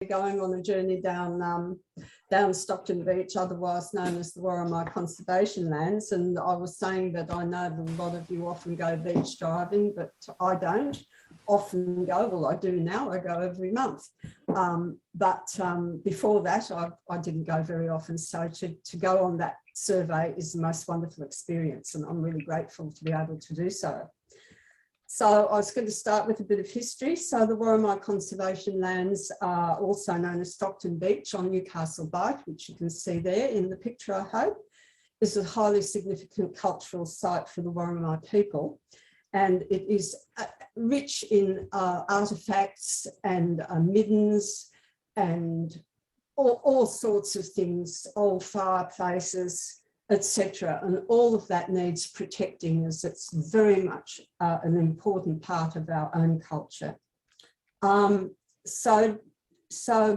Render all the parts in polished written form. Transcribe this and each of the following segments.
going on a journey down Stockton Beach, otherwise known as the Worimi Conservation Lands, and I was saying that I know that a lot of you often go beach diving, but I don't often go. Well, I do now, I go every month, but before that I didn't go very often, so to go on that survey is the most wonderful experience, and I'm really grateful to be able to do so. So I was going to start with a bit of history. So the Worimi Conservation Lands are also known as Stockton Beach on Newcastle Bight, which you can see there in the picture, I hope, is a highly significant cultural site for the Worimi people. And it is rich in artefacts and middens and all sorts of things, old fireplaces, etc. And all of that needs protecting, as it's very much an important part of our own culture. So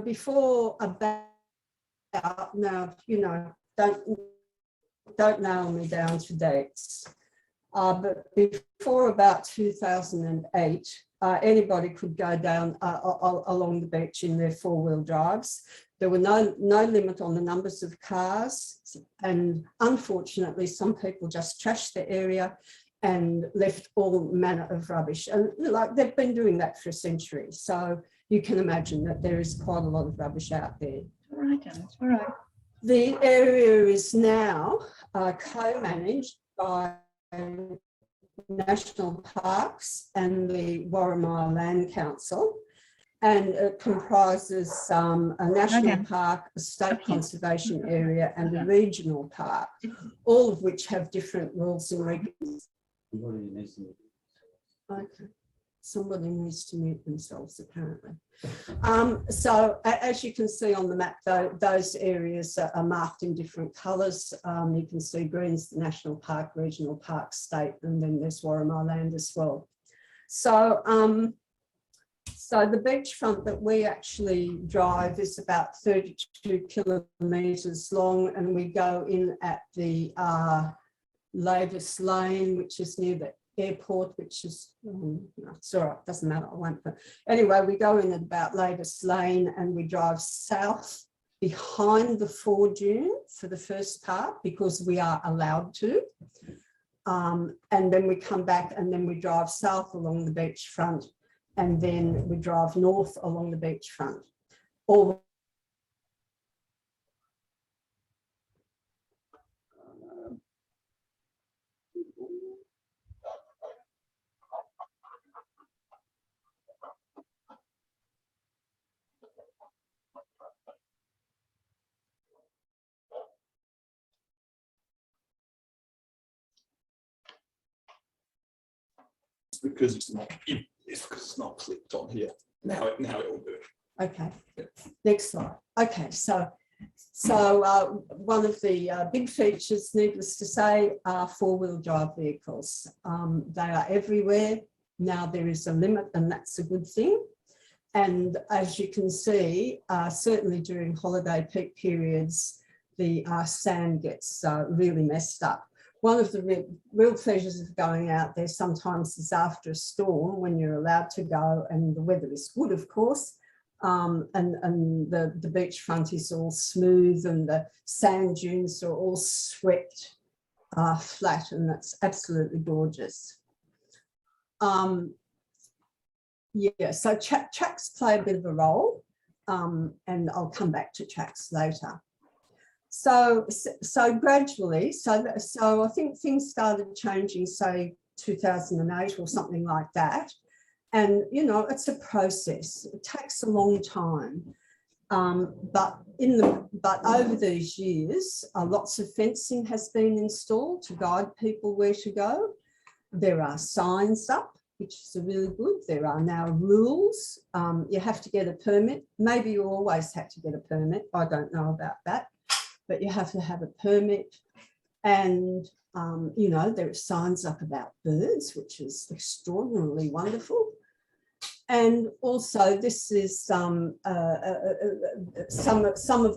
before about now, you know, don't nail me down to dates, but before about 2008, anybody could go down along the beach in their four-wheel drives. There were no limit on the numbers of cars, and unfortunately some people just trashed the area and left all manner of rubbish, and like they've been doing that for a century, so you can imagine that there is quite a lot of rubbish out there. All right, Alice, all right. The area is now co-managed by National Parks and the Worimi Land Council, and it comprises a national park, a state conservation area, and a regional park, all of which have different rules and regulations. Okay, somebody needs to mute themselves apparently. So as you can see on the map, though, those areas are marked in different colours. You can see green's the national park, regional park, state, and then there's Worimi land as well. So so the beachfront that we actually drive is about 32 kilometres long, and we go in at the Lavis Lane, which is near the airport, which is, no, it's all right, doesn't matter, I won't. But anyway, we go in at about Lavis Lane and we drive south behind the fore dune for the first part, because we are allowed to. And then we come back and then we drive south along the beachfront, and then we drive north along the beachfront. All because it's not clicked on here. Now it will do it. Okay, next slide. Okay, so one of the big features, needless to say, are four-wheel drive vehicles. They are everywhere. Now there is a limit, and that's a good thing. And as you can see, certainly during holiday peak periods, the sand gets really messed up. One of the real pleasures of going out there sometimes is after a storm, when you're allowed to go and the weather is good, of course, and the beachfront is all smooth and the sand dunes are all swept flat, and that's absolutely gorgeous. Yeah, so tracks play a bit of a role, and I'll come back to tracks later. So gradually, so I think things started changing, say 2008 or something like that. And you know, it's a process. It takes a long time. But over these years, lots of fencing has been installed to guide people where to go. There are signs up, which is really good. There are now rules. You have to get a permit. Maybe you always had to get a permit. I don't know about that. But you have to have a permit, and you know, there are signs up about birds, which is extraordinarily wonderful. And also, this is some of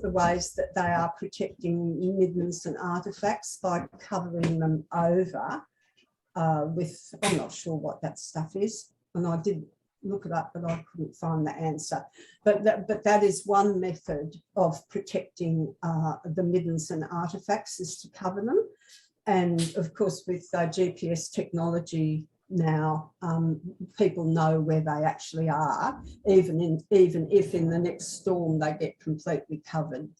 the ways that they are protecting middens and artefacts by covering them over with, I'm not sure what that stuff is, and I did look it up, but I couldn't find the answer. But that is one method of protecting the middens and artefacts, is to cover them. And of course, with GPS technology now, people know where they actually are, even if in the next storm they get completely covered.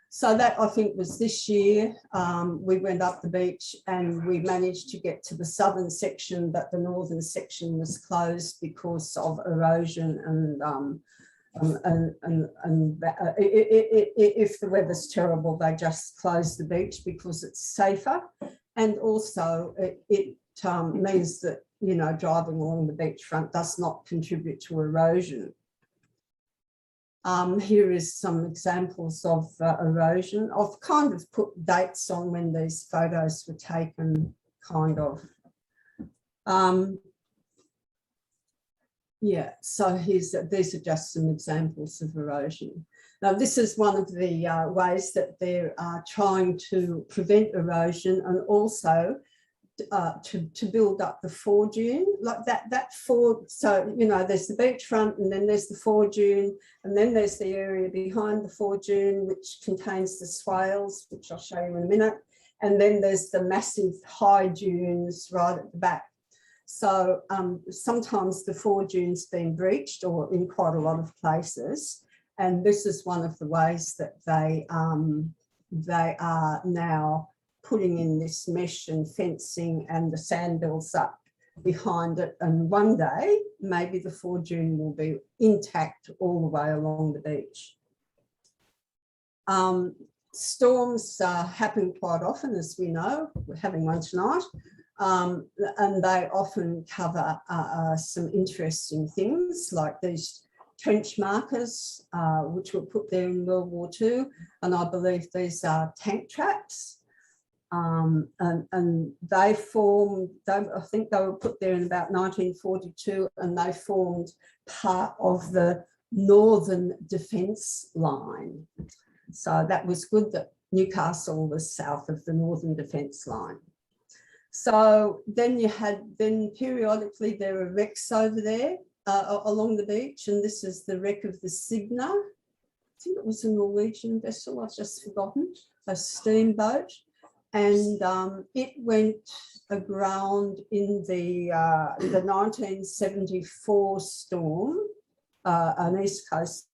So that, I think, was this year. We went up the beach and we managed to get to the southern section, but the northern section was closed because of erosion if the weather's terrible, they just close the beach because it's safer. And also it means that, you know, driving along the beachfront does not contribute to erosion. Here is some examples of erosion. I've kind of put dates on when these photos were taken, kind of. Yeah, so these are just some examples of erosion. Now, this is one of the ways that they're trying to prevent erosion, and also to build up the foredune, like that fore. So, you know, there's the beachfront, and then there's the foredune, and then there's the area behind the foredune, which contains the swales, which I'll show you in a minute. And then there's the massive high dunes right at the back. So sometimes the foredune's been breached, or in quite a lot of places. And this is one of the ways that they are now putting in this mesh and fencing, and the sand builds up behind it. And one day, maybe the foredune will be intact all the way along the beach. Storms happen quite often, as we know. We're having one tonight. And they often cover some interesting things, like these trench markers, which were put there in World War II. And I believe these are tank traps. And they formed, I think they were put there in about 1942, and they formed part of the northern defence line. So that was good that Newcastle was south of the northern defence line. So then periodically there are wrecks over there along the beach, and this is the wreck of the Signa. I think it was a Norwegian vessel, I've just forgotten, a steamboat. And it went aground in the 1974 storm, an East Coast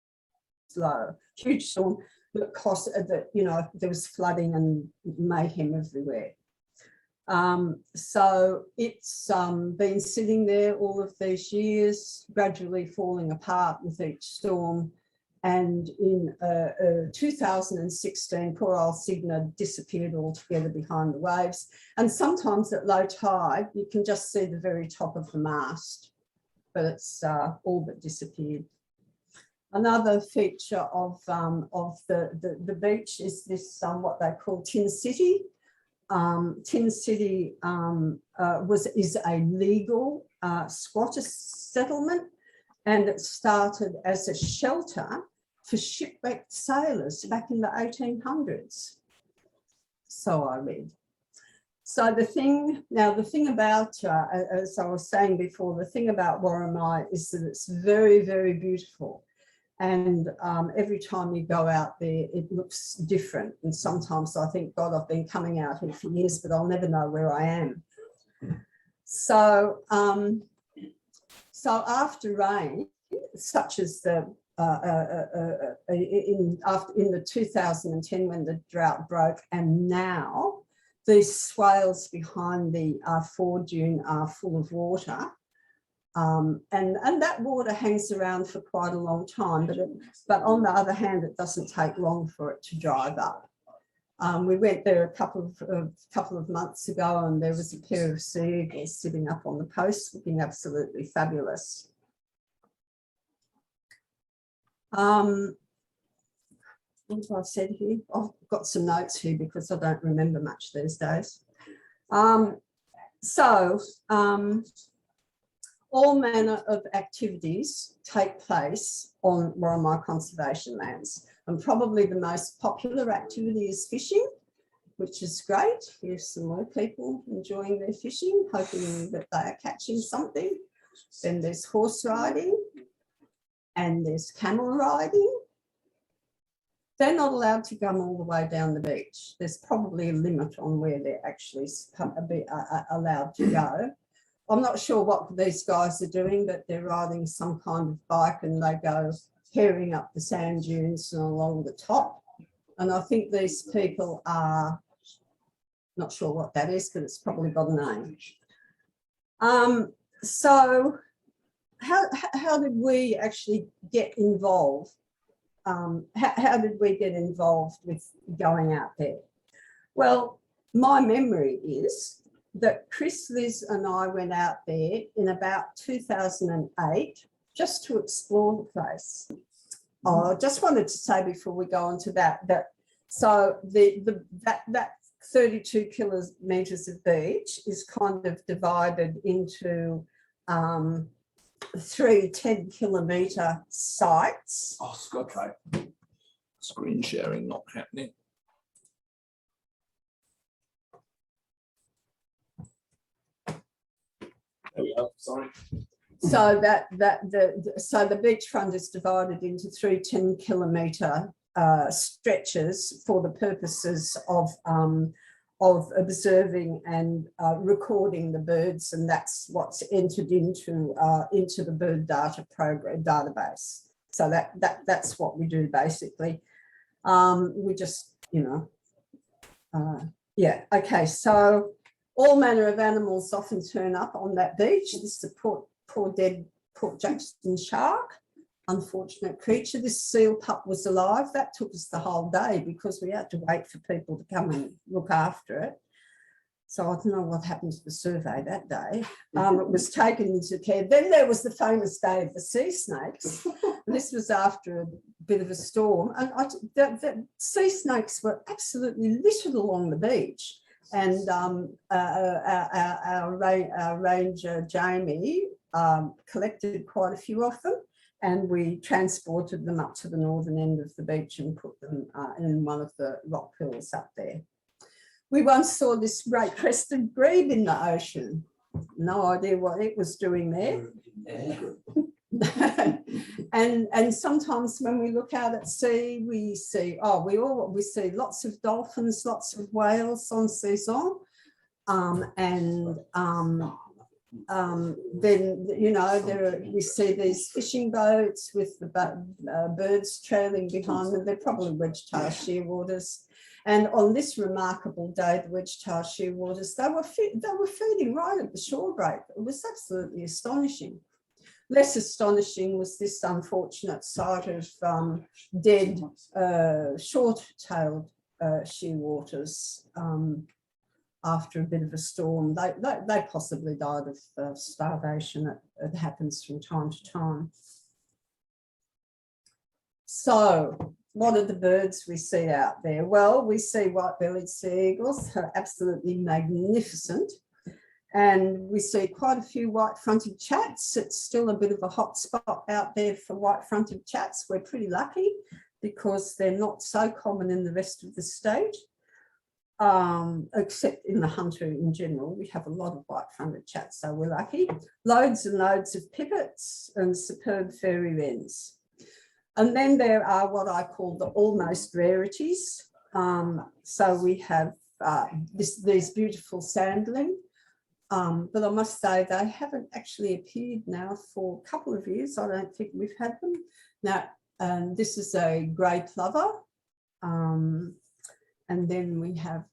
low, huge storm that cost that, you know, there was flooding and mayhem everywhere. So it's been sitting there all of these years, gradually falling apart with each storm. And in 2016, poor old Signa disappeared altogether behind the waves. And sometimes at low tide, you can just see the very top of the mast, but it's all but disappeared. Another feature of the beach is this, what they call Tin City. Tin City is a legal squatter settlement, and it started as a shelter for shipwrecked sailors back in the 1800s. So I read. So the thing about, as I was saying before, the thing about Worimi is that it's very, very beautiful. And every time you go out there, it looks different. And sometimes I think, God, I've been coming out here for years, but I'll never know where I am. So, so after rain, such as the in the 2010 when the drought broke, and now these swales behind the foredune are full of water. And that water hangs around for quite a long time, but on the other hand, it doesn't take long for it to dry up. We went there a couple of months ago, and there was a pair of sea eagles sitting up on the post, looking absolutely fabulous. What have I said here? I've got some notes here because I don't remember much these days. All manner of activities take place on Worimi conservation lands, and probably the most popular activity is fishing, which is great. Here's some more people enjoying their fishing, hoping that they are catching something. Then there's horse riding, and there's camel riding. They're not allowed to come all the way down the beach. There's probably a limit on where they're actually allowed to go. I'm not sure what these guys are doing, but they're riding some kind of bike and they go herring up the sand dunes and along the top. And I think these people are, not sure what that is, but it's probably got a name. So how did we actually get involved? How did we get involved with going out there? Well, my memory is that Chris, Liz and I went out there in about 2008 just to explore the place. I just wanted to say before we go on to that, so that 32 kilometres of beach is kind of divided into 3 10-kilometre sites. Oh, okay. Screen sharing not happening. There we go. Sorry. So so the beachfront is divided into 3 10-kilometre stretches for the purposes of observing and recording the birds, and that's what's entered into the bird data program database. So that's what we do basically. We just, yeah, okay. So all manner of animals often turn up on that beach. This is a poor dead Port Jackson shark. Unfortunate creature. This seal pup was alive. That took us the whole day because we had to wait for people to come and look after it. So I don't know what happened to the survey that day. It was taken into care. Then there was the famous day of the sea snakes. This was after a bit of a storm. And the sea snakes were absolutely littered along the beach. And our ranger, Jamie, collected quite a few of them. And we transported them up to the northern end of the beach and put them in one of the rock pools up there. We once saw this great crested grebe in the ocean. No idea what it was doing there. and sometimes when we look out at sea, we see lots of dolphins, lots of whales on saison, then we see these fishing boats with the birds trailing behind them. They're probably wedge-tail shearwaters. And on this remarkable day, the wedge-tail shearwaters, they were feeding right at the shore break. It was absolutely astonishing. Less astonishing was this unfortunate sight of dead short-tailed shearwaters after a bit of a storm. They possibly died of starvation. It happens from time to time. So what are the birds we see out there? Well, we see white-bellied sea eagles. They're absolutely magnificent. And we see quite a few white-fronted chats. It's still a bit of a hot spot out there for white-fronted chats. We're pretty lucky because they're not so common in the rest of the state. Except in the Hunter in general, we have a lot of white-fronted chats, so we're lucky. Loads and loads of pipits and superb fairy wrens. And then there are what I call the almost rarities. So we have these beautiful sandling, but I must say they haven't actually appeared now for a couple of years. I don't think we've had them. Now, this is a grey plover. And then we have,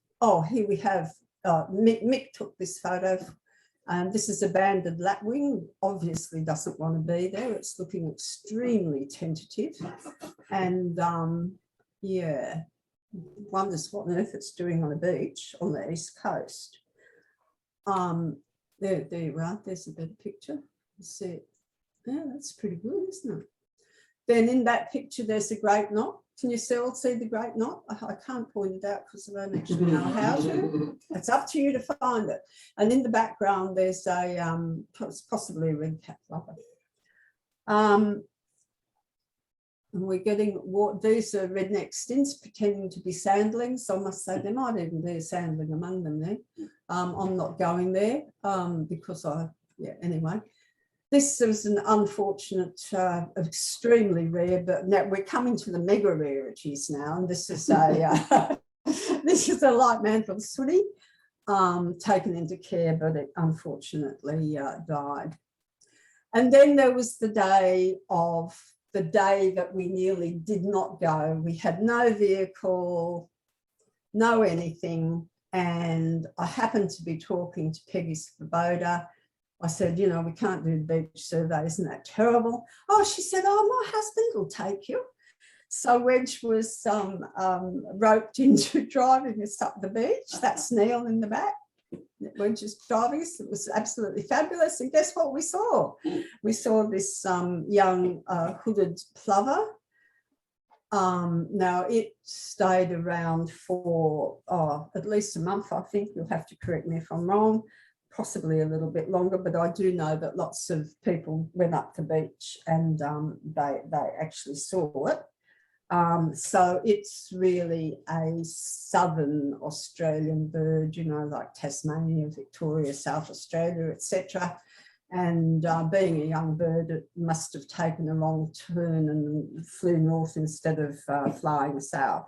here we have, Mick took this photo. This is a banded lapwing, obviously doesn't want to be there. It's looking extremely tentative. And yeah, wonders what on earth it's doing on a beach on the East Coast. There you are, there's a better picture. You see it. Yeah, that's pretty good, isn't it? Then in that picture, there's a great knot. Can you still see the great knot? I can't point it out because I don't actually know how to. It's up to you to find it. And in the background, there's a possibly a red-capped plover. And we're getting these are redneck stints pretending to be sandlings. So I must say there might even be a sandling among them there. I'm not going there because anyway. this was an unfortunate, extremely rare, but now we're coming to the mega rarities now, and this is a this is a light mantled sooty, taken into care, but it unfortunately died. And then there was the day that we nearly did not go. We had no vehicle, no anything, and I happened to be talking to Peggy Svoboda. I said, you know, we can't do the beach survey, isn't that terrible? Oh, she said, oh, my husband will take you. So Wedge was roped into driving us up the beach. That's Neil in the back. Wedge was driving us. It was absolutely fabulous. And guess what we saw? We saw this young hooded plover. Now it stayed around for at least a month, I think. You'll have to correct me if I'm wrong. Possibly a little bit longer, but I do know that lots of people went up the beach and they actually saw it. So it's really a southern Australian bird, you know, like Tasmania, Victoria, South Australia, etc. And being a young bird, it must have taken a long turn and flew north instead of flying south.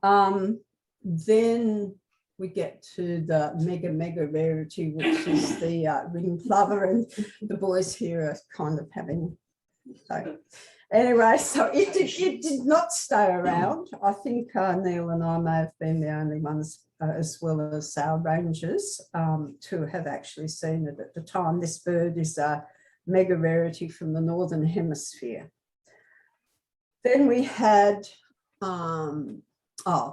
Then we get to the mega rarity, which is the ring plover, and the boys here are kind of having. So anyway, so it did not stay around. I think Neil and I may have been the only ones, as well as our rangers, to have actually seen it at the time. This bird is a mega rarity from the Northern Hemisphere. Then we had,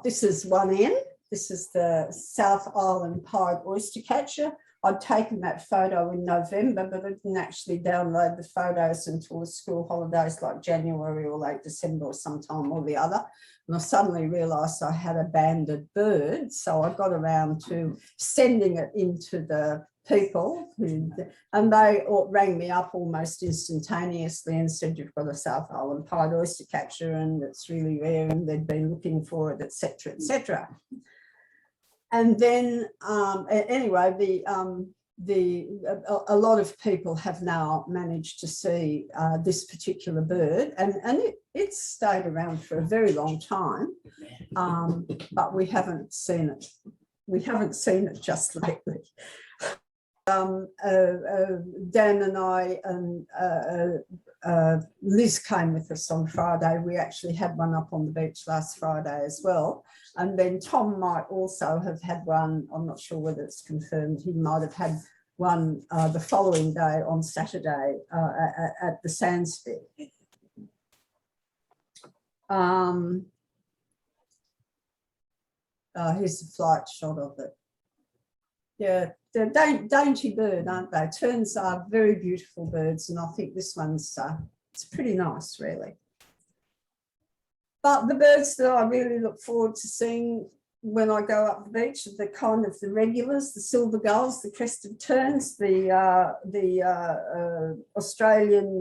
this is one end. This is the South Island pied oyster catcher. I'd taken that photo in November, but I didn't actually download the photos until the school holidays, like January or late December or sometime or the other. And I suddenly realised I had a banded bird. So I got around to sending it into the people, and they rang me up almost instantaneously and said, you've got a South Island pied oyster catcher and it's really rare and they'd been looking for it, etc., etc. And then, anyway, a lot of people have now managed to see this particular bird, and it stayed around for a very long time, but we haven't seen it. We haven't seen it just lately. Dan and I and Liz came with us on Friday. We actually had one up on the beach last Friday as well. And then Tom might also have had one. I'm not sure whether it's confirmed. He might have had one the following day on Saturday at the Sandspit. Here's a flight shot of it. Yeah, they're dainty bird, aren't they? Terns are very beautiful birds, and I think this one's it's pretty nice, really. But the birds that I really look forward to seeing when I go up the beach are the kind of the regulars, the silver gulls, the crested terns, the Australian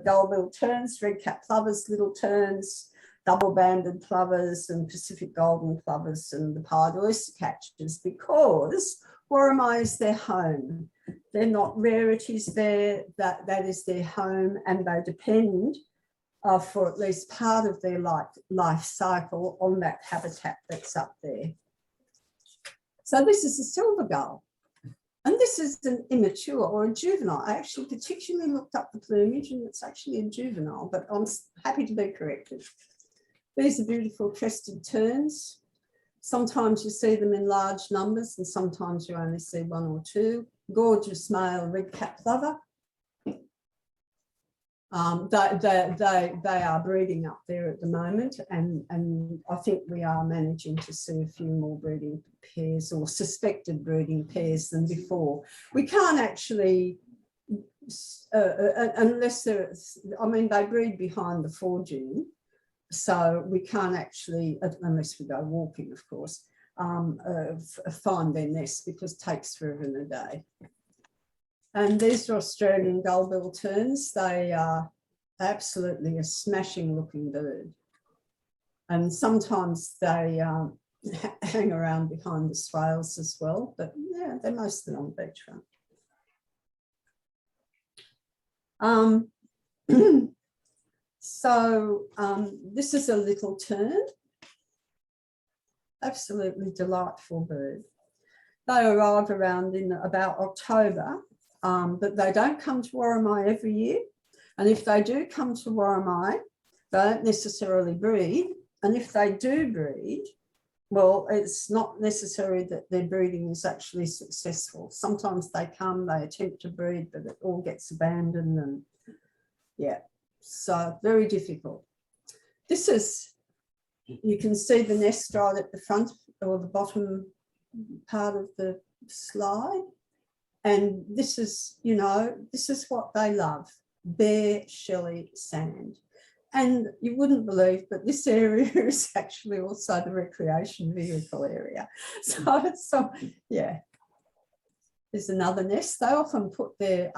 gull-billed terns, red-capped plovers, little terns, double-banded plovers and Pacific golden plovers and the pied oyster catchers, because Worimi is their home. They're not rarities there, that is their home, and they depend for at least part of their life cycle on that habitat that's up there. So this is a silver gull, and this is an immature or a juvenile. I actually particularly looked up the plumage, and it's actually a juvenile, but I'm happy to be corrected. These are beautiful crested terns. Sometimes you see them in large numbers, and sometimes you only see one or two. Gorgeous male red-capped plover. They are breeding up there at the moment, and I think we are managing to see a few more breeding pairs or suspected breeding pairs than before. We can't actually, unless they breed behind the foraging, so we can't actually, unless we go walking, of course, find their nests, because it takes forever and a day. And these are Australian gull-bill terns. They are absolutely a smashing looking bird. And sometimes they hang around behind the swales as well, but yeah, they're mostly on the beachfront. Um, this is a little tern. Absolutely delightful bird. They arrive around in about October, but they don't come to Worimi every year. And if they do come to Worimi, they don't necessarily breed. And if they do breed, well, it's not necessary that their breeding is actually successful. Sometimes they come, they attempt to breed, but it all gets abandoned, and yeah, so very difficult. This is, you can see the nest right at the front or the bottom part of the slide. And this is, you know, this is what they love, bare, shelly sand. And you wouldn't believe, but this area is actually also the recreation vehicle area. So yeah. There's another nest. They often put their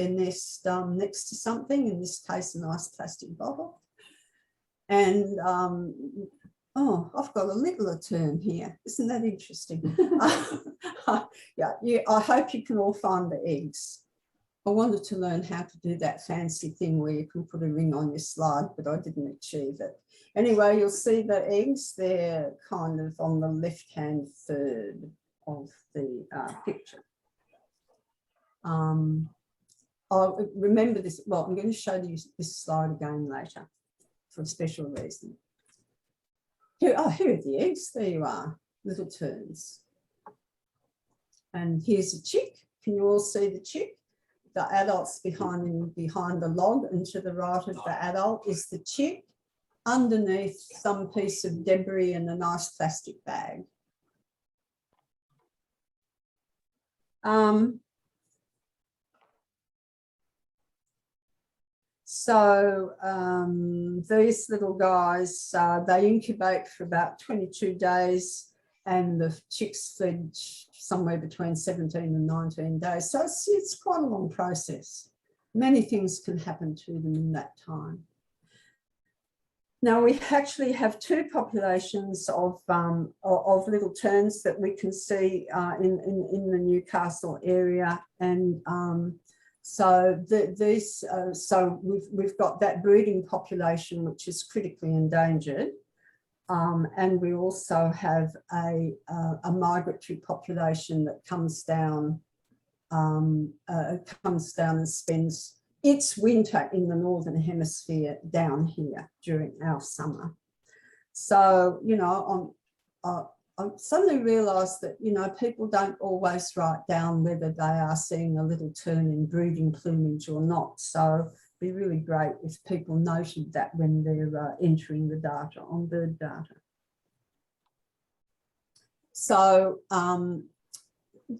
nest next to something. In this case, a nice plastic bottle. And oh, I've got a little tern here. Isn't that interesting? Yeah. I hope you can all find the eggs. I wanted to learn how to do that fancy thing where you can put a ring on your slide, but I didn't achieve it. Anyway, you'll see the eggs. They're kind of on the left-hand third of the picture. I'll remember this. Well, I'm going to show you this slide again later for a special reason. Here are the eggs. There you are, little terns. And here's a chick. Can you all see the chick? The adult's behind the log, and to the right of the adult is the chick, underneath some piece of debris in a nice plastic bag. These little guys, they incubate for about 22 days, and the chicks fledge somewhere between 17 and 19 days. So it's quite a long process. Many things can happen to them in that time. Now, we actually have two populations of little terns that we can see in the Newcastle area. And so we've got that breeding population, which is critically endangered. And we also have a migratory population that comes down and spends its winter in the Northern Hemisphere down here during our summer. So, you know, I suddenly realised that, you know, people don't always write down whether they are seeing a little tern in breeding plumage or not. So it'd be really great if people noted that when they're entering the data on bird data. So,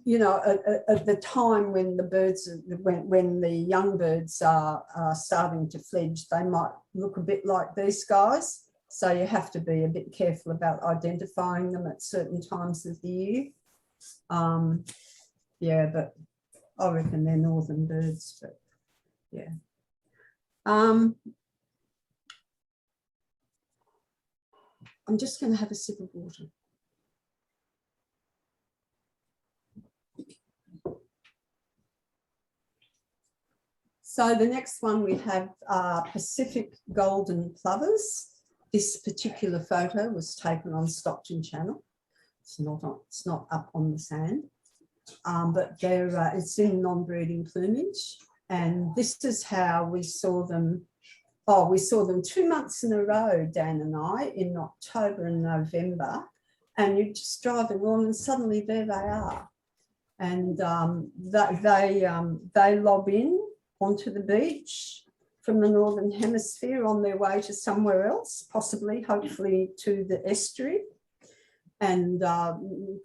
you know, at the time when the birds, when the young birds are starting to fledge, they might look a bit like these guys. So you have to be a bit careful about identifying them at certain times of the year. Yeah, but I reckon they're northern birds, but yeah. I'm just going to have a sip of water. So the next one we have Pacific golden plovers. This particular photo was taken on Stockton Channel. It's not up on the sand, but it's in non-breeding plumage. And this is how we saw them. Oh, we saw them 2 months in a row, Dan and I, in October and November. And you just drive along and suddenly there they are. And they lob in onto the beach from the Northern Hemisphere on their way to somewhere else, possibly, hopefully to the estuary. And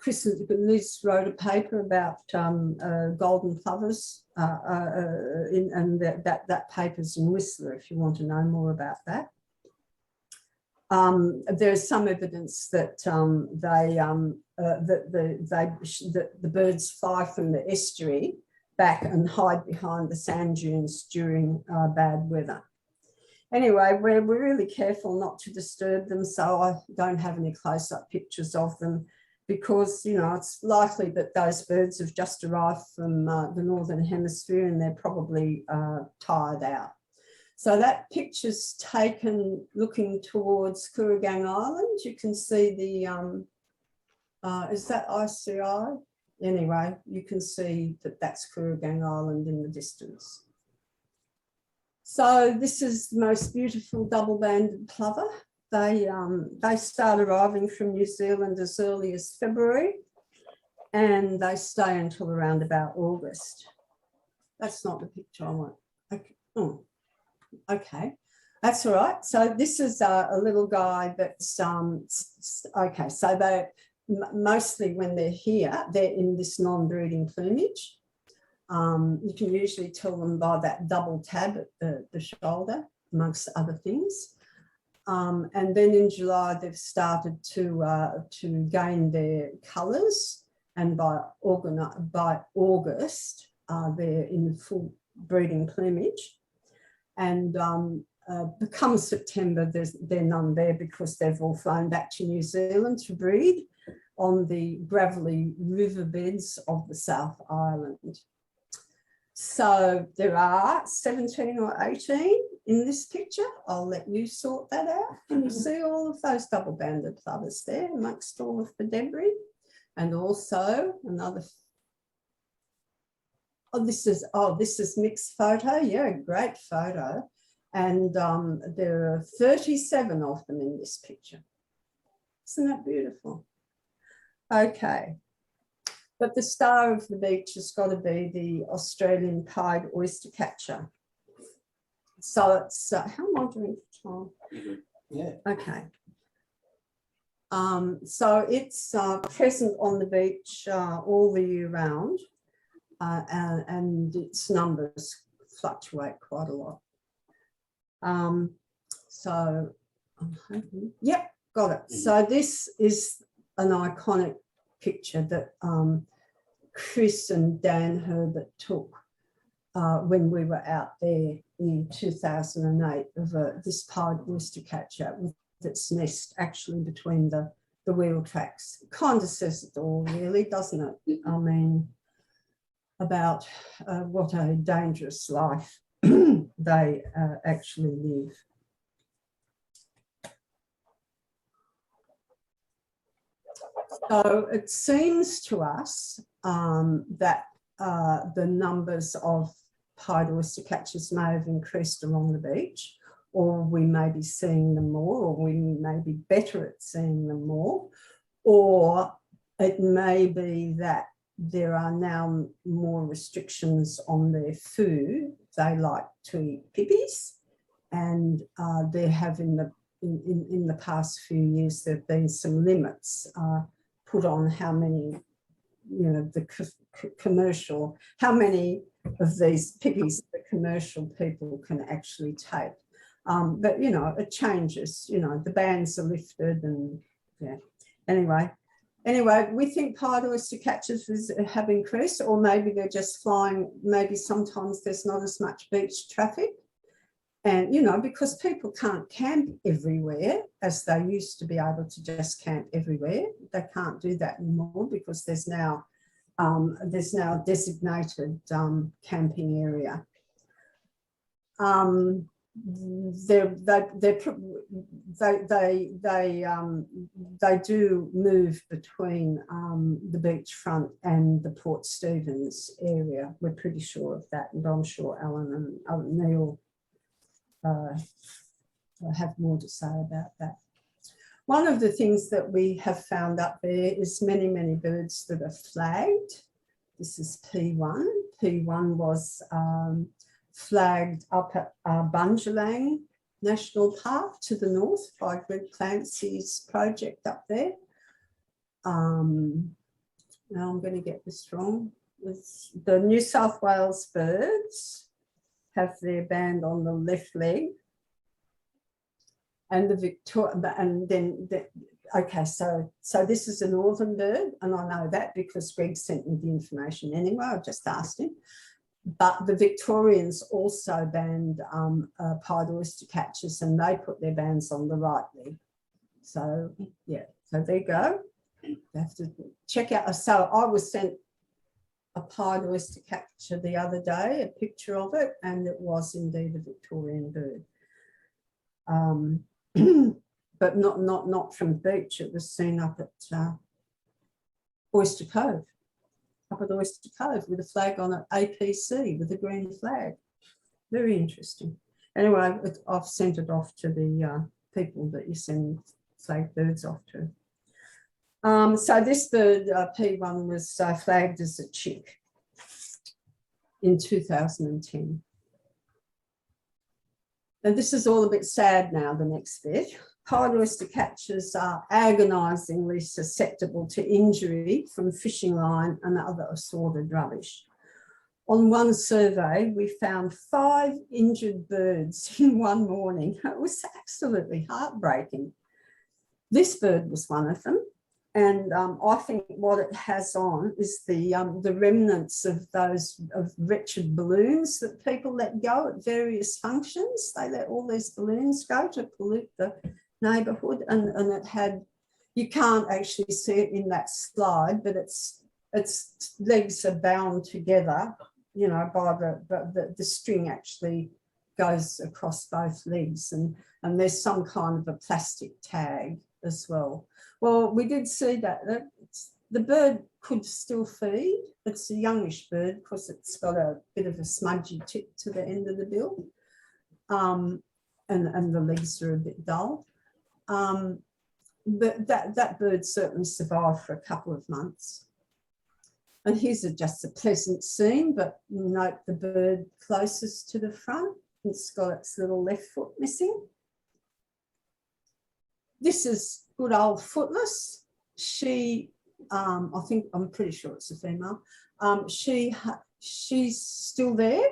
Chris and Liz wrote a paper about golden plovers, and that paper's in Whistler if you want to know more about that. There's some evidence that the birds fly from the estuary back and hide behind the sand dunes during bad weather. Anyway, we're really careful not to disturb them, so I don't have any close-up pictures of them because, you know, it's likely that those birds have just arrived from the Northern Hemisphere and they're probably tired out. So that picture's taken looking towards Kooragang Island. You can see the, is that ICI? Anyway, you can see that that's Kooragang Island in the distance. So this is the most beautiful double-banded plover. They start arriving from New Zealand as early as February, and they stay until around about August. That's not the picture I want. Okay. Oh. Okay, that's all right. So this is a little guy that's, okay, so they mostly when they're here, they're in this non-breeding plumage. You can usually tell them by that double tab at the shoulder, amongst other things. And then in July, they've started to gain their colours, and by August, they're in full breeding plumage. And become September, they're none there because they've all flown back to New Zealand to breed on the gravelly riverbeds of the South Island. So there are 17 or 18 in this picture. I'll let you sort that out. Can you see all of those double-banded plovers there amongst all of the debris? And also another. This is mixed photo. Yeah, great photo. And there are 37 of them in this picture. Isn't that beautiful? Okay. But the star of the beach has got to be the Australian pied oyster catcher. So it's, how am I doing for time? Yeah. Okay. So it's present on the beach all the year round. And its numbers fluctuate quite a lot. So I'm hoping, yep, got it. So this is an iconic picture that Chris and Dan Herbert took when we were out there in 2008 of this pied oyster catcher with its nest actually between the wheel tracks. It kind of says it all, really, doesn't it? I mean, about what a dangerous life they actually live. So it seems to us that the numbers of pied oyster catchers may have increased along the beach, or we may be seeing them more, or we may be better at seeing them more, or it may be that there are now more restrictions on their food. They like to eat pippies, and there have in the past few years there have been some limits put on how many, you know, the commercial, how many of these pippies the commercial people can actually take. But you know, it changes. You know, the bans are lifted, and yeah. Anyway, we think pied oyster catchers have increased, or maybe they're just flying. Maybe sometimes there's not as much beach traffic. And, you know, because people can't camp everywhere as they used to be able to just camp everywhere. They can't do that anymore because there's now a designated camping area. They do move between the beachfront and the Port Stephens area. We're pretty sure of that, and I'm sure Alan and Neil have more to say about that. One of the things that we have found up there is many, many birds that are flagged. This is P1. P1 was flagged up at Bunjalang National Park to the north by Greg Clancy's project up there. Now I'm going to get this wrong. It's the New South Wales birds have their band on the left leg, and the Victoria, and then okay, so this is a northern bird, and I know that because Greg sent me the information anyway. I just asked him. But the Victorians also banned pied oyster catchers, and they put their bands on the right leg. So yeah, so there you go. have to check out. So I was sent a pied oyster catcher the other day, a picture of it, and it was indeed a Victorian bird. But not from the beach. It was seen up at Oyster Cove, with a flag on it, APC, with a green flag. Very interesting. Anyway, I've sent it off to the people that you send flagged birds off to. So this bird, P1, was flagged as a chick in 2010. And this is all a bit sad now, the next bit. Pied oyster catchers are agonisingly susceptible to injury from fishing line and other assorted rubbish. On one survey, we found 5 injured birds in one morning. It was absolutely heartbreaking. This bird was one of them. And I think what it has on is the remnants of those wretched balloons that people let go at various functions. They let all these balloons go to pollute the neighbourhood, and it had, you can't actually see it in that slide, but its legs are bound together, you know, by the string actually goes across both legs, and there's some kind of a plastic tag as well. Well, we did see that the bird could still feed. It's a youngish bird because it's got a bit of a smudgy tip to the end of the bill, and the legs are a bit dull. But that bird certainly survived for a couple of months. And here's just a pleasant scene, but note the bird closest to the front. It's got its little left foot missing. This is good old Footless. She, I'm pretty sure it's a female. She's still there.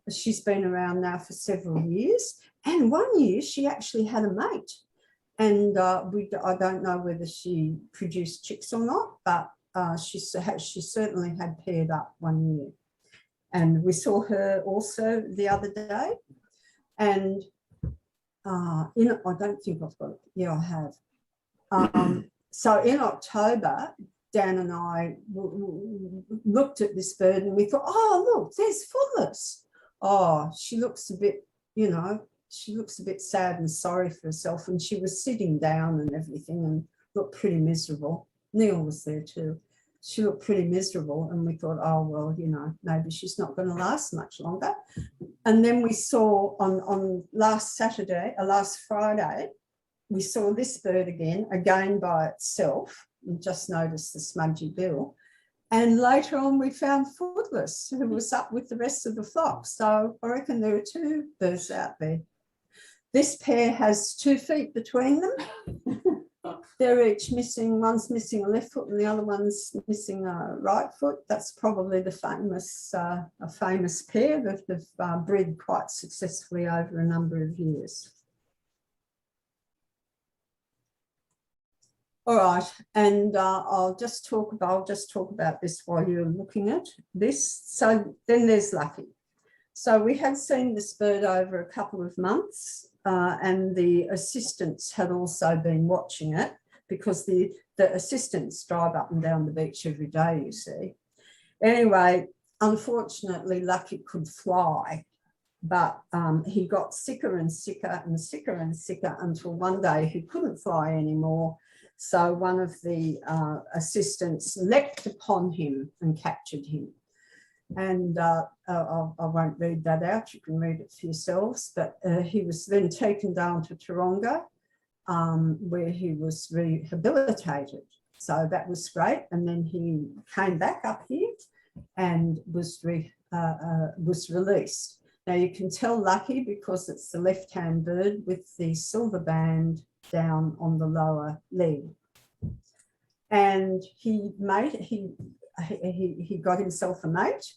She's been around now for several years. And one year she actually had a mate. And I don't know whether she produced chicks or not, but she certainly had paired up one year. And we saw her also the other day. And I don't think I've got it. Yeah, I have. So in October, Dan and I looked at this bird and we thought, oh, look, there's Footless. Oh, she looks a bit, you know, she looks a bit sad and sorry for herself, and she was sitting down and everything and looked pretty miserable. Neil was there too. She looked pretty miserable, and we thought, oh, well, you know, maybe she's not going to last much longer. And then we saw on last Friday, we saw this bird again by itself, and just noticed the smudgy bill. And later on, we found Footless, who was up with the rest of the flock. So I reckon there are 2 birds out there. This pair has 2 feet between them. They're each missing, one's missing a left foot and the other one's missing a right foot. That's probably the famous, a famous pair that have bred quite successfully over a number of years. All right, and I'll just talk about this while you're looking at this. So then there's Lucky. So we had seen this bird over a couple of months, and the assistants had also been watching it, because the assistants drive up and down the beach every day, you see. Anyway, unfortunately, Lucky could fly, but he got sicker and sicker and sicker and sicker until one day he couldn't fly anymore. So one of the assistants leapt upon him and captured him. And I won't read that out, you can read it for yourselves, but he was then taken down to Taronga, where he was rehabilitated. So that was great. And then he came back up here and was released. Now you can tell Lucky because it's the left-hand bird with the silver band down on the lower leg. And he got himself a mate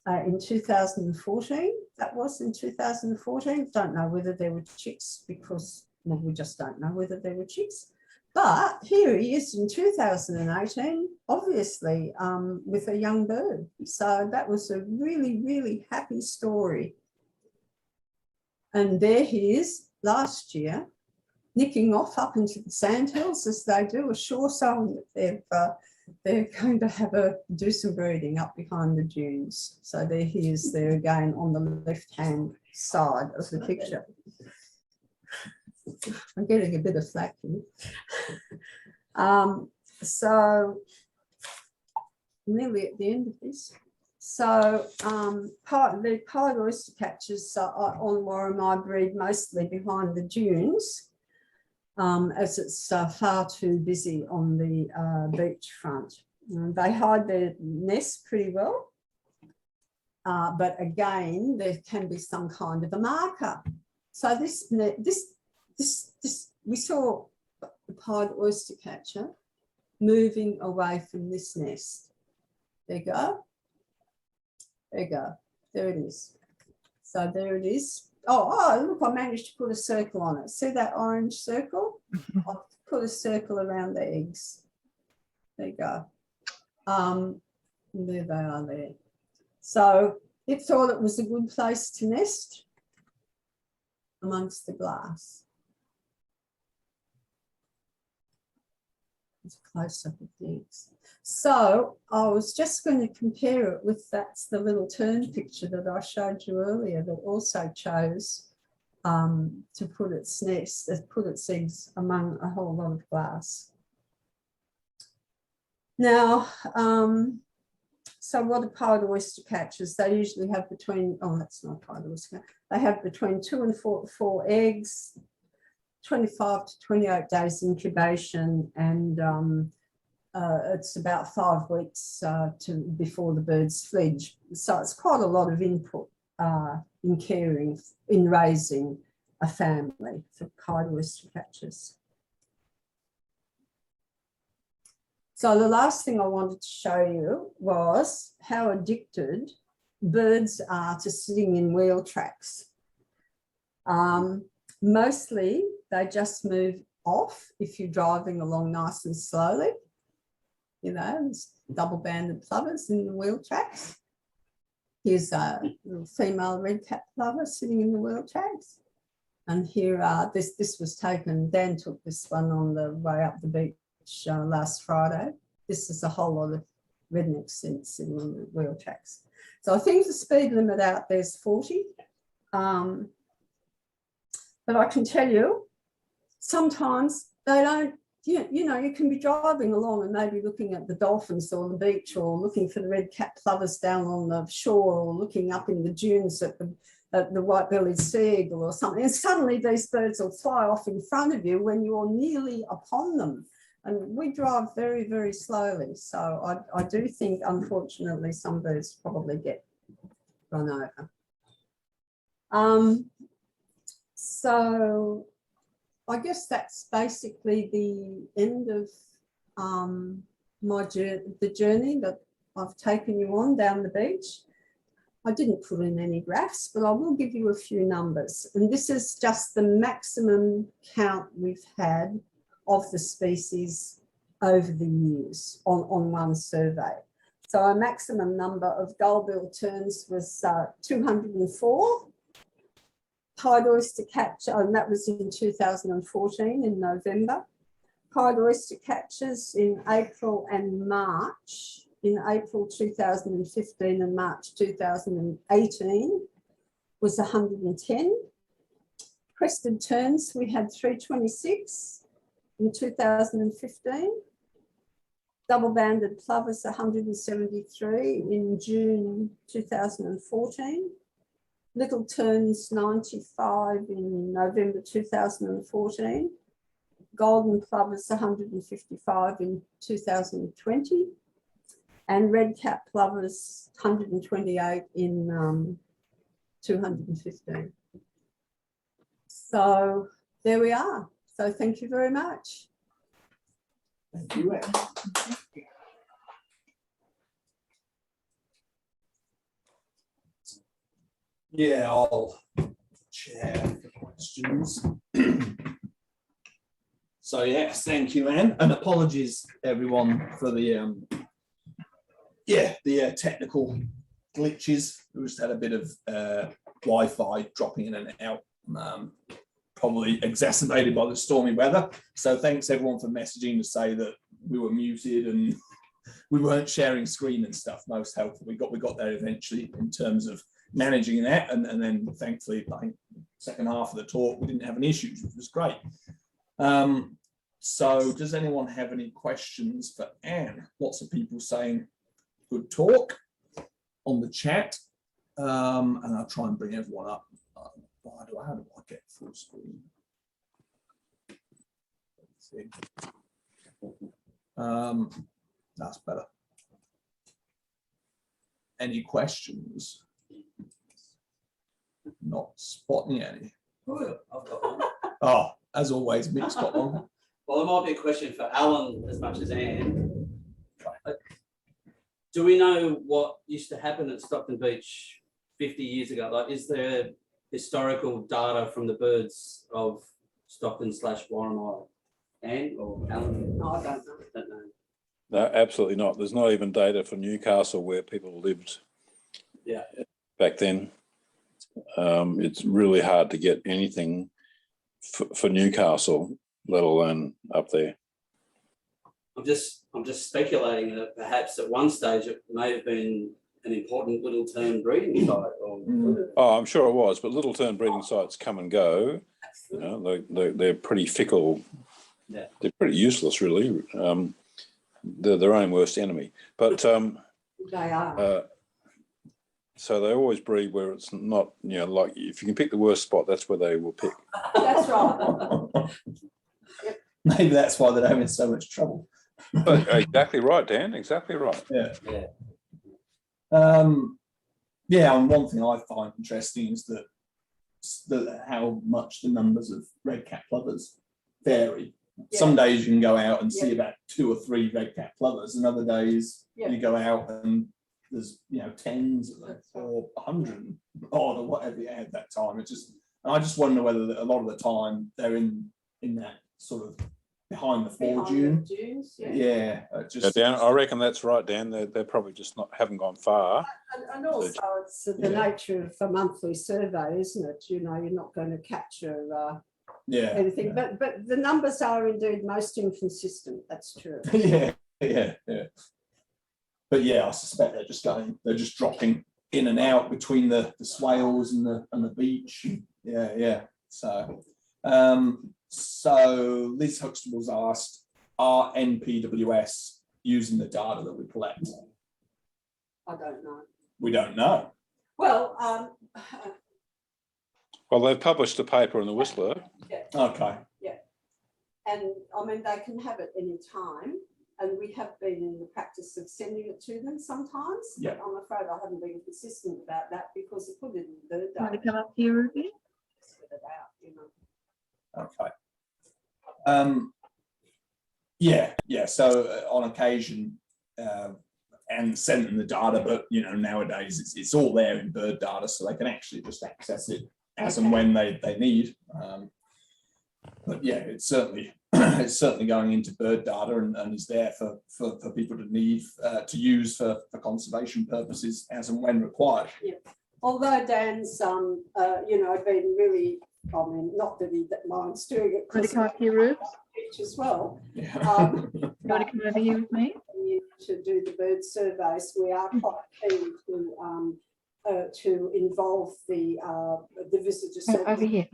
in 2014. That was in 2014. Don't know whether there were chicks because, well, we just don't know whether there were chicks. But here he is in 2018, obviously with a young bird. So that was a really, really happy story. And there he is last year nicking off up into the sandhills as they do, a sure sign that they're going to do some breeding up behind the dunes. So there he is there again on the left-hand side of the picture. I'm getting a bit of flack here. So nearly at the end of this. So the pied oyster catchers on Worimi breed mostly behind the dunes, as it's far too busy on the beachfront. They hide their nests pretty well, but again, there can be some kind of a marker. So we saw the pied oyster catcher moving away from this nest. There you go. There you go. There it is. So there it is. Oh, look, I managed to put a circle on it. See that orange circle? I've put a circle around the eggs. There you go. There they are there. So it thought it was a good place to nest amongst the glass. It's a close-up of the eggs. So I was just going to compare it with that's the little tern picture that I showed you earlier that also chose to put its nest, put its eggs among a whole lot of glass. Now, so what are pied oyster catchers? They usually have between, oh, that's not pied oyster, they have between 2 and 4 eggs, 25 to 28 days incubation, and it's about 5 weeks before the birds fledge. So it's quite a lot of input in caring, in raising a family for pied oyster catchers. So the last thing I wanted to show you was how addicted birds are to sitting in wheel tracks. Mostly they just move off if you're driving along nice and slowly. You know, there's double-banded plovers in the wheel tracks. Here's a little female red-capped plover sitting in the wheel tracks. And here, this was taken, Dan took this one on the way up the beach last Friday. This is a whole lot of redneck sitting in the wheel tracks. So I think the speed limit out there's 40. But I can tell you, sometimes they don't, you know, you can be driving along and maybe looking at the dolphins or the beach or looking for the red-capped plovers down on the shore or looking up in the dunes at the white-bellied sea eagle or something. And suddenly these birds will fly off in front of you when you're nearly upon them. And we drive very, very slowly. So I do think, unfortunately, some birds probably get run over. So I guess that's basically the end of the journey that I've taken you on down the beach. I didn't put in any graphs, but I will give you a few numbers. And this is just the maximum count we've had of the species over the years on one survey. So our maximum number of gull-billed terns was 204. Pied oyster catcher, and that was in 2014 in November. Pied oyster catchers in April and March, in April 2015 and March 2018 was 110. Crested terns, we had 326 in 2015. Double-banded plovers, 173 in June 2014. Little terns, 95 in November 2014. Golden plovers, 155 in 2020. And red-cap plovers, 128 in 215. So there we are. So thank you very much. Thank you. Yeah, I'll chair the questions. So yes, thank you, Anne, and apologies everyone for the technical glitches. We just had a bit of Wi-Fi dropping in and out. probably exacerbated by the stormy weather. So thanks everyone for messaging to say that we were muted and we weren't sharing screen and stuff. Most helpful. We got there eventually in terms of managing that, and then thankfully, I think second half of the talk we didn't have any issues, which was great. So does anyone have any questions for Anne? Lots of people saying good talk on the chat, and I'll try and bring everyone up. How do I get full screen? Let's see. That's better. Any questions? Not spotting any. Oh, I've got one. Oh, as always, Mick's got one. Well, there might be a question for Alan as much as Anne. Do we know what used to happen at Stockton Beach 50 years ago? Like, is there historical data from the birds of Stockton/Worimi? Anne or Alan? No, I don't know. Don't know. No, absolutely not. There's not even data for Newcastle where people lived back then. It's really hard to get anything for Newcastle, let alone up there. I'm just speculating that perhaps at one stage it may have been an important little term breeding site. Or Oh, I'm sure it was, but little term breeding sites come and go. You know, they're pretty fickle. Yeah. They're pretty useless, really. They're their own worst enemy. But They are. so they always breed where it's not, you know, like if you can pick the worst spot, that's where they will pick. That's right. Maybe that's why they're having so much trouble. Exactly right, Dan. Exactly right. Yeah. Yeah. Yeah, and one thing I find interesting is that how much the numbers of red-cap plovers vary. Yeah. Some days you can go out and see about 2 or 3 red-cap plovers, and other days Yeah. you go out and there's, you know, tens of them or 100 odd or whatever you had that time. It's just, and I just wonder whether a lot of the time they're in that sort of behind the Behind the dune. dunes, yeah. Yeah, Yeah, Dan, I reckon that's right, Dan. They're probably just haven't gone far. And also it's the nature of a monthly survey, isn't it? You know, you're not going to capture anything, but the numbers are indeed most inconsistent. That's true. yeah. But yeah, I suspect they're just dropping in and out between the swales and the beach. Yeah. So Liz Huxtable's asked, are NPWS using the data that we collect? I don't know. We don't know. Well, Well, they've published a paper in the Whistler. Okay. and I mean, they can have it any time. And we have been in the practice of sending it to them sometimes. Yeah. But I'm afraid I haven't been consistent about that because they put it in the bird Want to data. come up here again? Spit it out, you know. Okay. Yeah. So on occasion, and send them the data, but you know, nowadays it's all there in bird data, so they can actually just access it as and when they need. But yeah, it's certainly going into bird data and is there for people to need to use for conservation purposes as and when required. Yeah. Although Dan's you know, been really, I mean, not that he minds doing it Want because to come up here, Rube? as well. Yeah. You want to come over here with me? To do the bird surveys, we are quite keen to involve the visitor Oh, service. over here,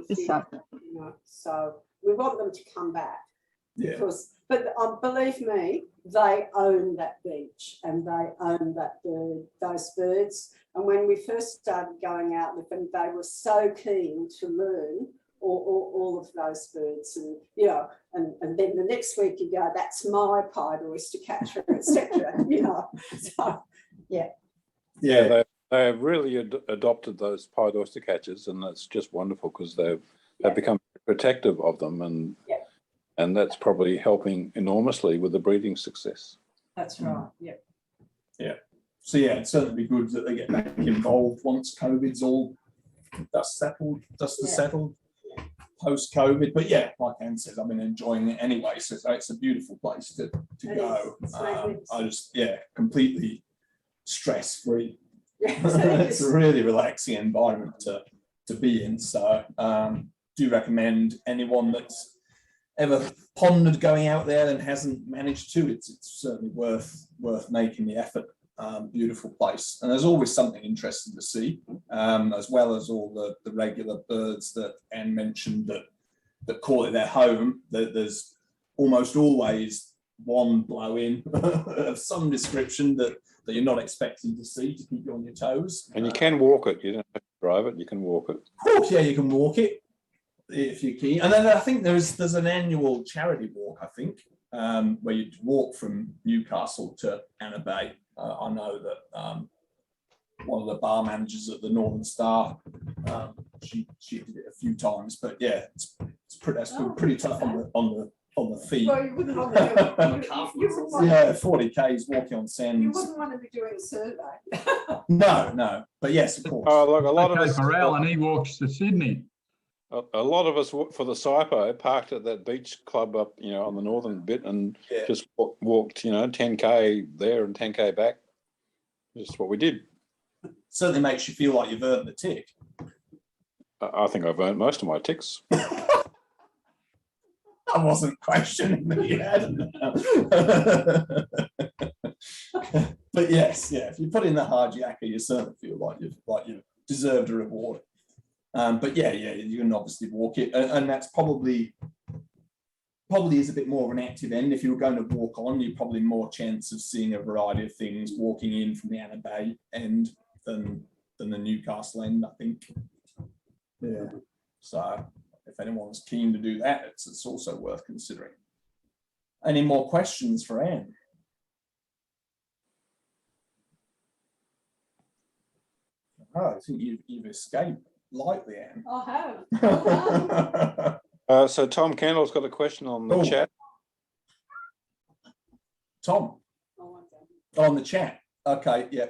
this side. You know, so we want them to come back. Yeah. Because, but believe me, they own that beach and they own that bird, those birds. And when we first started going out with them, they were so keen to learn all of those birds, and you know, and then the next week you go, that's my pied oyster catcher, etc. You know, so yeah. They have really adopted those pied oyster catchers, and that's just wonderful because they've become protective of them, and that's probably helping enormously with the breeding success. That's right. Yeah. So yeah, it'd certainly be good that they get back involved once COVID's all dust settled, post-COVID. But yeah, like Anne says, I've been enjoying it anyway. So it's a beautiful place to go. I just completely stress-free. Yeah, It's a really relaxing environment to be in. So do recommend anyone that's ever pondered going out there and hasn't managed to, it's certainly worth making the effort. Beautiful place, and there's always something interesting to see, as well as all the regular birds that Anne mentioned that call it their home. There's almost always one blow-in of some description that you're not expecting to see to keep you on your toes. And you can walk it. You don't have to drive it. You can walk it. Of course, yeah, you can walk it if you're keen. And then I think there's an annual charity walk, I think, where you walk from Newcastle to Anna Bay. I know that one of the bar managers at the Northern Star, she did it a few times, but yeah, it's pretty tough on the feet. Well, you wouldn't want to do it. You wouldn't Yeah, 40 K's walking on sands. You wouldn't want to be doing a survey. No, but yes, of course. Oh, look, a lot of Okay, us. Corral, and he walks to Sydney. A lot of us for the SIPO parked at that beach club up, on the northern bit, and just walked, 10K there and 10K back. Just what we did. Certainly makes you feel like you've earned the tick. I think I've earned most of my ticks. I wasn't questioning that you had. But yes, if you put in the hard yakka, you certainly feel like you've deserved a reward. But yeah, you can obviously walk it, and that's probably is a bit more of an active end. If you were going to walk on, you're probably more chance of seeing a variety of things walking in from the Anna Bay end than the Newcastle end, I think. Yeah. So if anyone's keen to do that, it's also worth considering. Any more questions for Anne? Oh, I think you've escaped lightly, Anne. I have. So Tom Kendall's got a question on the chat. Tom, on the chat. Okay, yeah.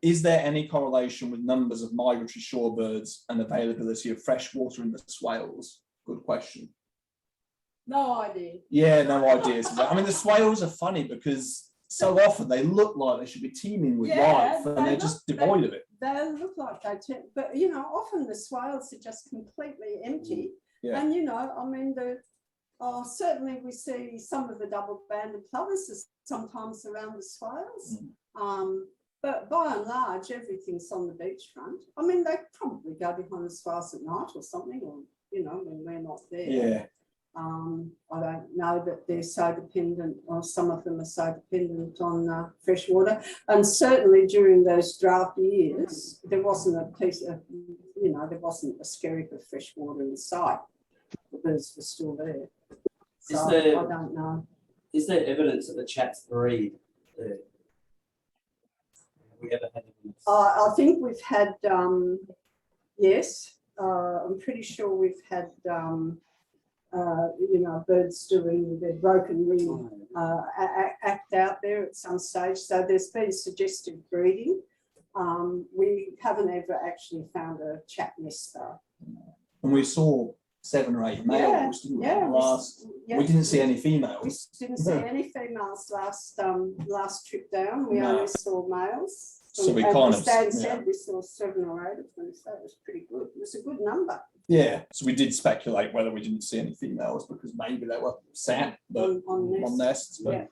Is there any correlation with numbers of migratory shorebirds and availability of fresh water in the swales? Good question. No idea. Yeah, no idea. I mean, the swales are funny because so often they look like they should be teeming with life, and they're just devoid of it. They look like they, but often the swales are just completely empty. Yeah. And I mean, certainly we see some of the double-banded plovers sometimes around the swales. But by and large, everything's on the beachfront. I mean, they probably go behind the swales at night or something, or when we're not there. Yeah. I don't know that they're so dependent, or some of them are so dependent on fresh water. And certainly during those drought years, there wasn't a piece of, there wasn't a skerrick of fresh water in sight. The birds were still there. So I don't know. Is there evidence that the chats breed there? Have we ever had evidence? I think we've had, yes, I'm pretty sure we've had, birds doing their broken wing act out there at some stage. So there's been suggestive breeding. We haven't ever actually found a chat nest though. And we saw 7 or 8 males, didn't we? We didn't see any females. We didn't see any females last trip down. We only saw males. So we said we saw 7 or 8 of them, so it was pretty good. It was a good number. Yeah, so we did speculate whether we didn't see any females because maybe they were sat on nests, but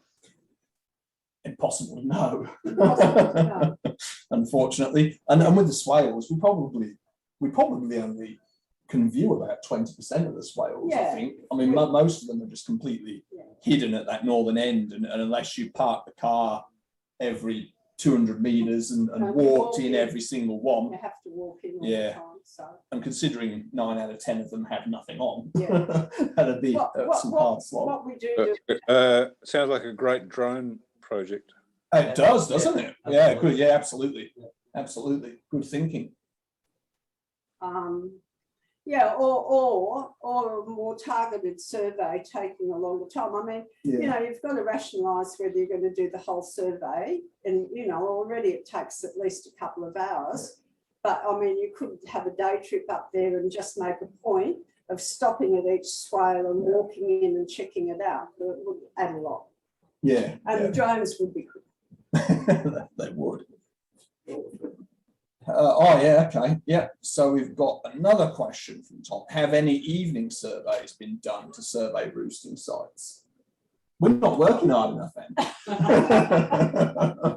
impossible to know. Unfortunately, and with the swales, we probably only can view about 20% of the swales. I think. I mean, most of them are just completely hidden at that northern end, and unless you park the car every 200 meters and walked in every single one. You have to walk in all the time. So. And considering 9 out of 10 of them have nothing on, that'd be some hard slog. What we do. Sounds like a great drone project. It does, doesn't it? Yeah, good. Yeah, absolutely. Absolutely. Good thinking. Or a more targeted survey taking a longer time. I mean, you've got to rationalise whether you're going to do the whole survey, and already it takes at least a couple of hours. But I mean, you could have a day trip up there and just make a point of stopping at each swale and walking in and checking it out. It would add a lot. Yeah. And the drones would be good. They would. Oh, yeah, okay. Yeah. So we've got another question from Tom. Have any evening surveys been done to survey roosting sites? We're not working hard enough, then.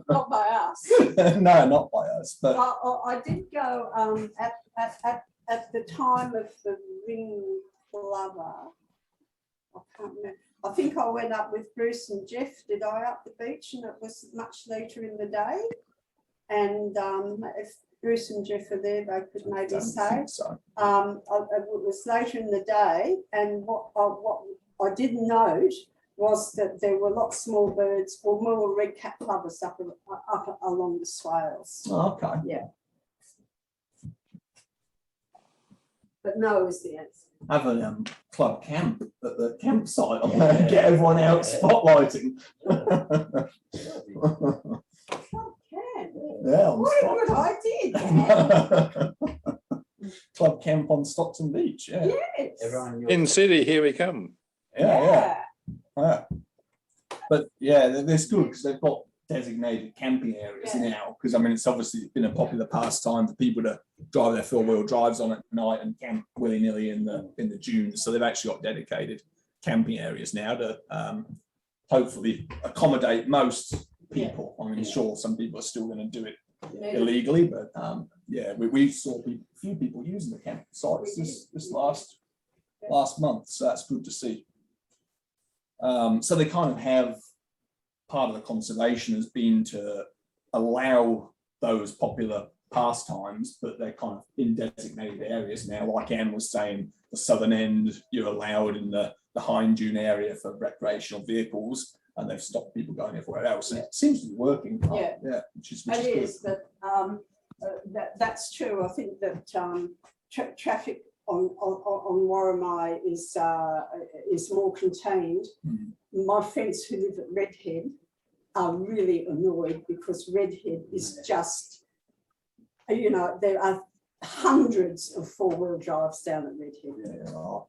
Not by us. No, not by us. But I did go at the time of the ring plover. I can't remember. I think I went up with Bruce and Jeff. Did I up the beach? And it was much later in the day. And if Bruce and Jeff are there, they could maybe say. So. It was later in the day, and what I did note was that there were lots more birds, or more red-capped plovers up along the swales. Oh, okay. Yeah. But no is the answer. Have a club camp at the campsite. Get everyone out spotlighting. Yeah, What a good idea. Club camp on Stockton Beach. Yeah. Yes. Everyone, In city, here we come. Yeah. But yeah, that's good because they've got designated camping areas now. Because I mean, it's obviously been a popular pastime for people to drive their four-wheel drives on at night and camp willy-nilly in the dunes. So they've actually got dedicated camping areas now to hopefully accommodate most people. I mean, sure, some people are still going to do it illegally, but yeah, we saw a few people using the campsites this last month, so that's good to see. So they kind of have, part of the conservation has been to allow those popular pastimes, but they're kind of in designated areas now. Like Anne was saying, the southern end, you're allowed in the Hind Dune area for recreational vehicles, and they've stopped people going everywhere else. And it seems to be working. Yeah, which is It good. is, but that's true. I think that traffic on Worimi is more contained. My friends who live at Redhead are really annoyed because Redhead is just, you know, there are hundreds of four-wheel drives down at Redhead. Yeah,